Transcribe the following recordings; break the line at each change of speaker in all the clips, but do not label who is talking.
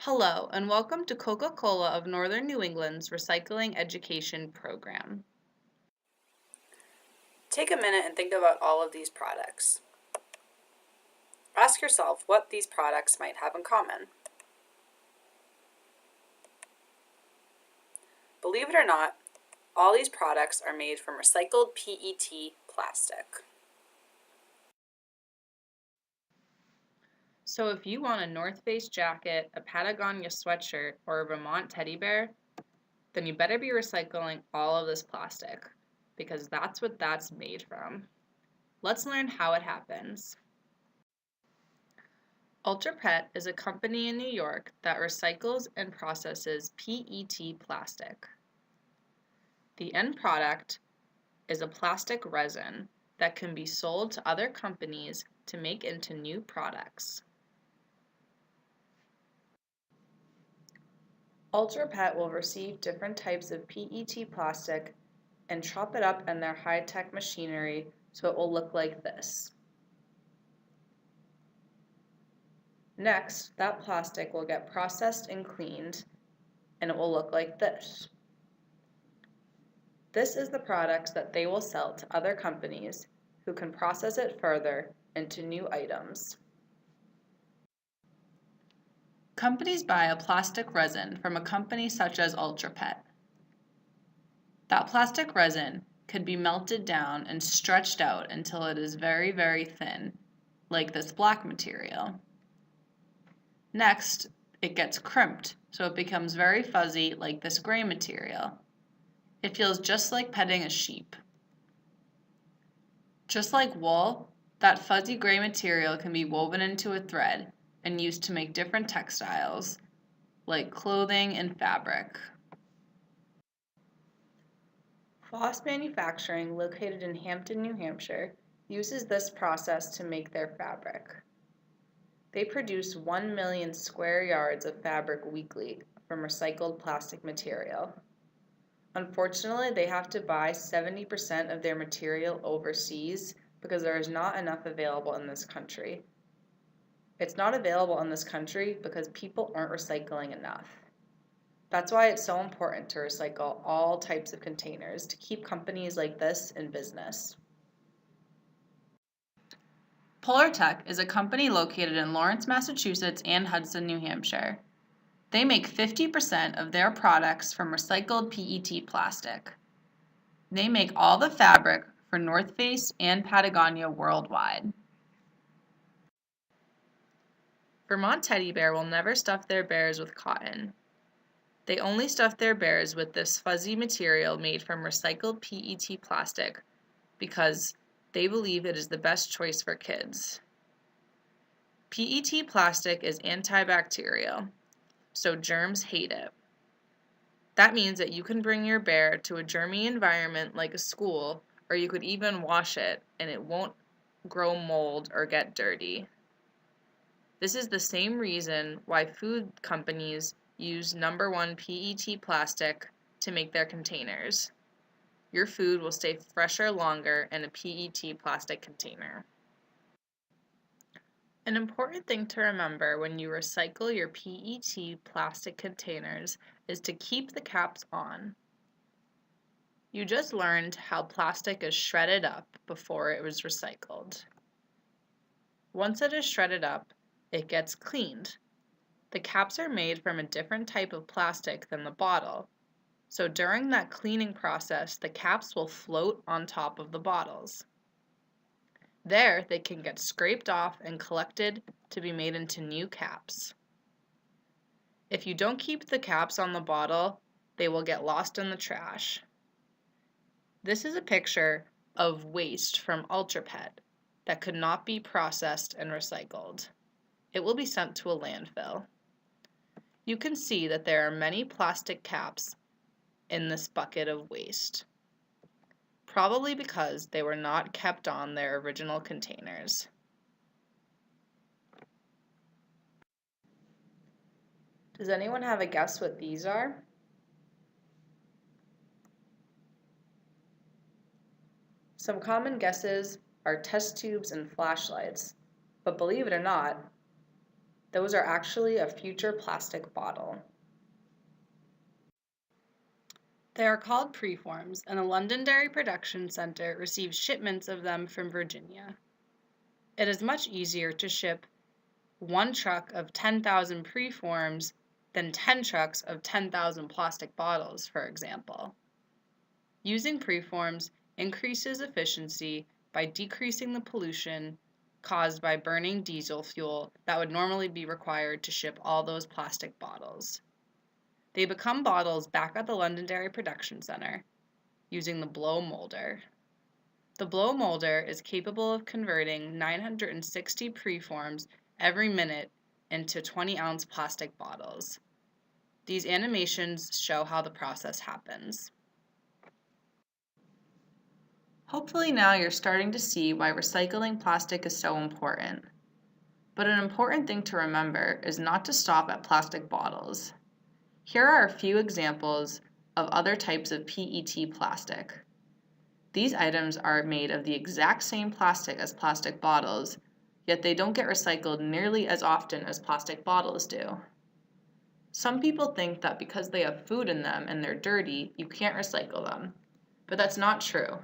Hello, and welcome to Coca-Cola of Northern New England's Recycling Education Program.
Take a minute and think about all of these products. Ask yourself what these products might have in common. Believe it or not, all these products are made from recycled PET plastic.
So if you want a North Face jacket, a Patagonia sweatshirt, or a Vermont teddy bear, then you better be recycling all of this plastic, because that's what that's made from. Let's learn how it happens. Ultra Pet is a company in New York that recycles and processes PET plastic. The end product is a plastic resin that can be sold to other companies to make into new products. Ultra Pet will receive different types of PET plastic and chop it up in their high-tech machinery so it will look like this. Next, that plastic will get processed and cleaned, and it will look like this. This is the product that they will sell to other companies who can process it further into new items. Companies buy a plastic resin from a company such as Ultra Pet. That plastic resin could be melted down and stretched out until it is very, very thin, like this black material. Next, it gets crimped, so it becomes very fuzzy like this gray material. It feels just like petting a sheep. Just like wool, that fuzzy gray material can be woven into a thread and used to make different textiles, like clothing and fabric. Foss Manufacturing, located in Hampton, New Hampshire, uses this process to make their fabric. They produce 1 million square yards of fabric weekly from recycled plastic material. Unfortunately, they have to buy 70% of their material overseas because there is not enough available in this country. It's not available in this country because people aren't recycling enough. That's why it's so important to recycle all types of containers to keep companies like this in business. Polartec is a company located in Lawrence, Massachusetts and Hudson, New Hampshire. They make 50% of their products from recycled PET plastic. They make all the fabric for North Face and Patagonia worldwide. Vermont Teddy Bear will never stuff their bears with cotton. They only stuff their bears with this fuzzy material made from recycled PET plastic because they believe it is the best choice for kids. PET plastic is antibacterial, so germs hate it. That means that you can bring your bear to a germy environment like a school, or you could even wash it and it won't grow mold or get dirty. This is the same reason why food companies use #1 PET plastic to make their containers. Your food will stay fresher longer in a PET plastic container. An important thing to remember when you recycle your PET plastic containers is to keep the caps on. You just learned how plastic is shredded up before it was recycled. Once it is shredded up, it gets cleaned. The caps are made from a different type of plastic than the bottle, so during that cleaning process, the caps will float on top of the bottles. There, they can get scraped off and collected to be made into new caps. If you don't keep the caps on the bottle, they will get lost in the trash. This is a picture of waste from Ultra Pet that could not be processed and recycled. It will be sent to a landfill. You can see that there are many plastic caps in this bucket of waste, probably because they were not kept on their original containers. Does anyone have a guess what these are? Some common guesses are test tubes and flashlights, but believe it or not, Those are actually a future plastic bottle. They are called Preforms, and the Londonderry Production Center receives shipments of them from Virginia. It is much easier to ship one truck of 10,000 Preforms than 10 trucks of 10,000 plastic bottles, for example. Using Preforms increases efficiency by decreasing the pollution caused by burning diesel fuel that would normally be required to ship all those plastic bottles. They become bottles back at the Londonderry Production Center using the blow molder. The blow molder is capable of converting 960 Preforms every minute into 20-ounce plastic bottles. These animations show how the process happens. Hopefully now you're starting to see why recycling plastic is so important. But an important thing to remember is not to stop at plastic bottles. Here are a few examples of other types of PET plastic. These items are made of the exact same plastic as plastic bottles, yet they don't get recycled nearly as often as plastic bottles do. Some people think that because they have food in them and they're dirty, you can't recycle them, but that's not true.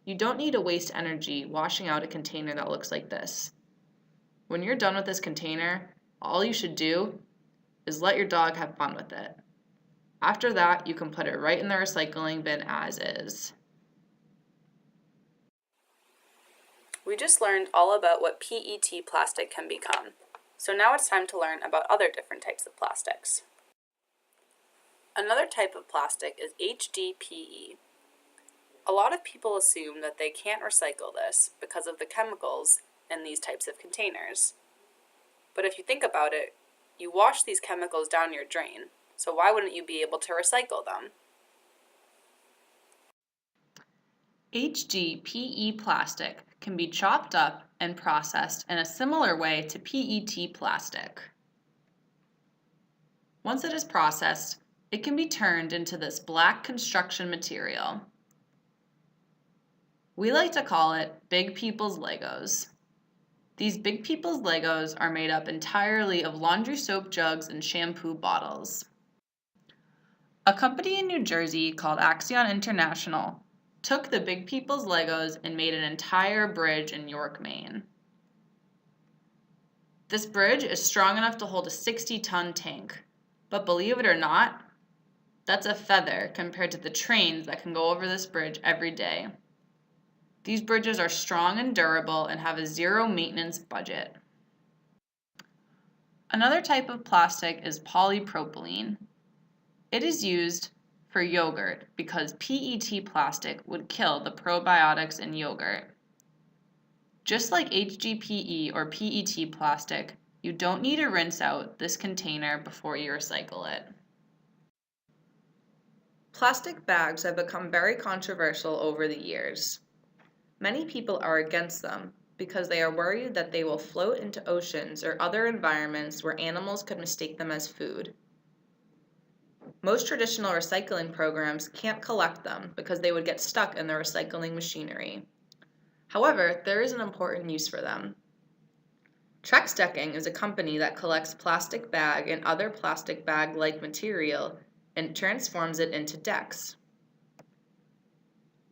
You don't need to waste energy washing out a container that looks like this. When you're done with this container, all you should do is let your dog have fun with it. After that, you can put it right in the recycling bin as is.
We just learned all about what PET plastic can become. So now it's time to learn about other different types of plastics. Another type of plastic is HDPE. A lot of people assume that they can't recycle this because of the chemicals in these types of containers. But if you think about it, you wash these chemicals down your drain, so why wouldn't you be able to recycle them?
HDPE plastic can be chopped up and processed in a similar way to PET plastic. Once it is processed, it can be turned into this black construction material. We like to call it Big People's Legos. These Big People's Legos are made up entirely of laundry soap jugs and shampoo bottles. A company in New Jersey called Axion International took the Big People's Legos and made an entire bridge in York, Maine. This bridge is strong enough to hold a 60-ton tank, but believe it or not, that's a feather compared to the trains that can go over this bridge every day. These bridges are strong and durable and have a zero maintenance budget. Another type of plastic is polypropylene. It is used for yogurt because PET plastic would kill the probiotics in yogurt. Just like HDPE or PET plastic, you don't need to rinse out this container before you recycle it. Plastic bags have become very controversial over the years. Many people are against them because they are worried that they will float into oceans or other environments where animals could mistake them as food. Most traditional recycling programs can't collect them because they would get stuck in the recycling machinery. However, there is an important use for them. Trex Decking is a company that collects plastic bag and other plastic bag-like material and transforms it into decks.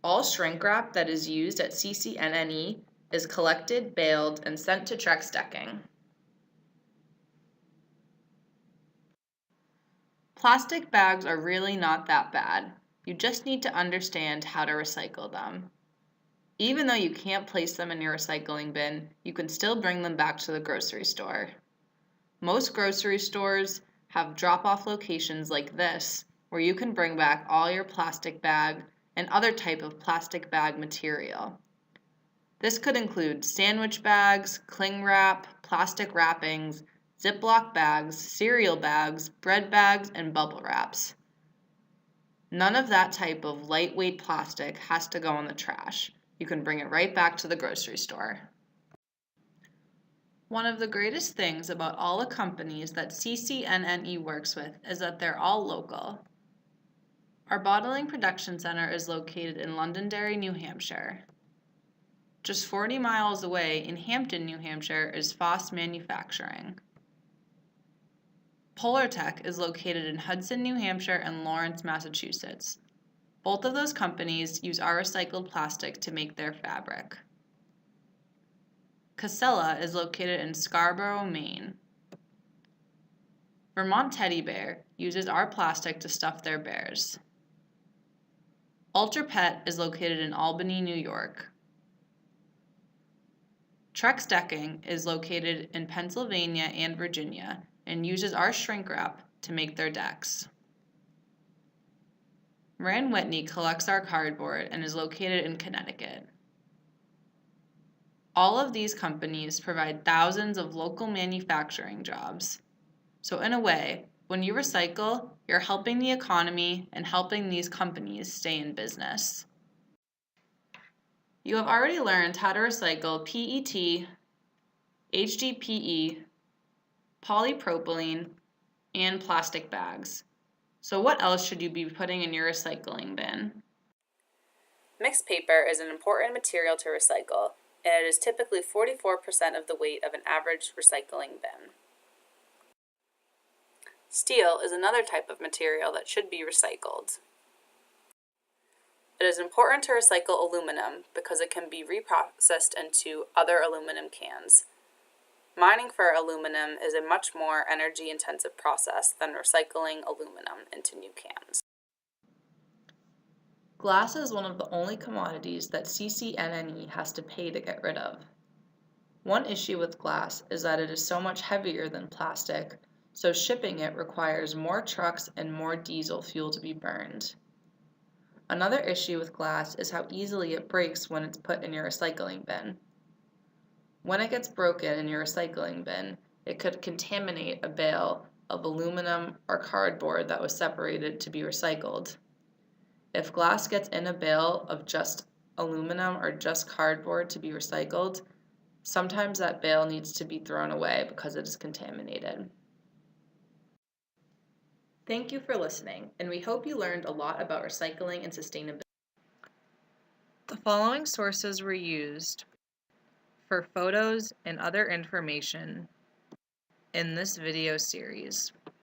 All shrink wrap that is used at CCNNE is collected, baled, and sent to Trex Decking. Plastic bags are really not that bad. You just need to understand how to recycle them. Even though you can't place them in your recycling bin, you can still bring them back to the grocery store. Most grocery stores have drop-off locations like this, where you can bring back all your plastic bag and other type of plastic bag material. This could include sandwich bags, cling wrap, plastic wrappings, Ziploc bags, cereal bags, bread bags, and bubble wraps. None of that type of lightweight plastic has to go in the trash. You can bring it right back to the grocery store. One of the greatest things about all the companies that CCNNE works with is that they're all local. Our bottling production center is located in Londonderry, New Hampshire. Just 40 miles away in Hampton, New Hampshire is Foss Manufacturing. Polartec is located in Hudson, New Hampshire and Lawrence, Massachusetts. Both of those companies use our recycled plastic to make their fabric. Casella is located in Scarborough, Maine. Vermont Teddy Bear uses our plastic to stuff their bears. Ultra Pet is located in Albany, New York. Trex Decking is located in Pennsylvania and Virginia and uses our shrink wrap to make their decks. Rand Whitney collects our cardboard and is located in Connecticut. All of these companies provide thousands of local manufacturing jobs. So in a way, when you recycle, you're helping the economy and helping these companies stay in business. You have already learned how to recycle PET, HDPE, polypropylene, and plastic bags. So what else should you be putting in your recycling bin?
Mixed paper is an important material to recycle, and it is typically 44% of the weight of an average recycling bin. Steel is another type of material that should be recycled. It is important to recycle aluminum because it can be reprocessed into other aluminum cans. Mining for aluminum is a much more energy-intensive process than recycling aluminum into new cans.
Glass is one of the only commodities that CCNNE has to pay to get rid of. One issue with glass is that it is so much heavier than plastic, so shipping it requires more trucks and more diesel fuel to be burned. Another issue with glass is how easily it breaks when it's put in your recycling bin. When it gets broken in your recycling bin, it could contaminate a bale of aluminum or cardboard that was separated to be recycled. If glass gets in a bale of just aluminum or just cardboard to be recycled, sometimes that bale needs to be thrown away because it is contaminated. Thank you for listening, and we hope you learned a lot about recycling and sustainability. The following sources were used for photos and other information in this video series.